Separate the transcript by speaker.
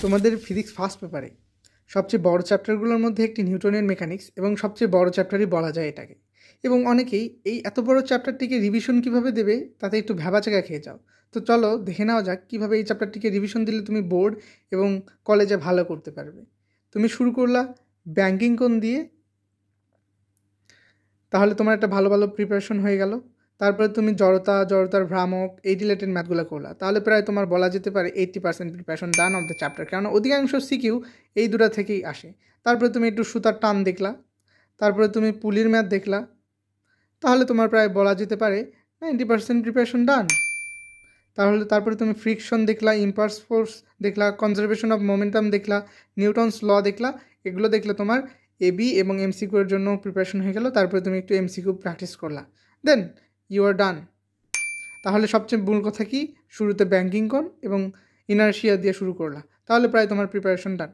Speaker 1: তোমাদের physics first পেপারে সবচেয়ে বড় চ্যাপ্টারগুলোর মধ্যে একটি নিউটনের মেকানিক্স এবং সবচেয়ে বড় চ্যাপ্টারই বলা যায় এটাকে। এবং অনেকেই এই এত বড় চ্যাপ্টারটিকে রিভিশন কিভাবে দেবে তাতে একটু ভ্যাবাচাকা খেয়ে যাও। তো চলো দেখে নেওয়া যাক কীভাবে এই চ্যাপ্টারটিকে রিভিশন দিলে তুমি বোর্ড এবং কলেজে ভালো করতে পারবে। তুমি শুরু করলা ব্যাংকিং কোণ দিয়ে, তাহলে তোমার একটা ভালো ভালো প্রিপারেশন হয়ে গেল। তারপরে তুমি জড়তার ভ্রামক এই রিলেটেড ম্যাথগুলো করলা, তাহলে প্রায় তোমার বলা যেতে পারে 80% preparation done of the chapter, কেননা অধিকাংশ সিকিউ এই দুটা থেকেই আসে। তারপরে তুমি একটু সুতার টান দেখলা, তারপরে তুমি পুলির ম্যাথ দেখলা, তাহলে তোমার প্রায় বলা যেতে পারে 90% প্রিপারেশন ডান। তারপরে তুমি ফ্রিকশন দেখলা, ইম্পালস ফোর্স দেখলা, কনজারভেশন অফ মোমেন্টাম দেখলা, নিউটনস ল দেখলা। এগুলো দেখলে তোমার এবি এবং এমসিকিউ এর জন্য প্রিপারেশন হয়ে গেল। তারপরে তুমি একটু এমসিকিউ প্র্যাকটিস করলা, দেন ইউ আর ডান। তাহলে সবচেয়ে মূল কথা কি, শুরুতে ব্যাংকিং কোণ এবং ইনার্শিয়া দিয়ে শুরু করলা, তাহলে প্রায় তোমার প্রিপারেশন ডান।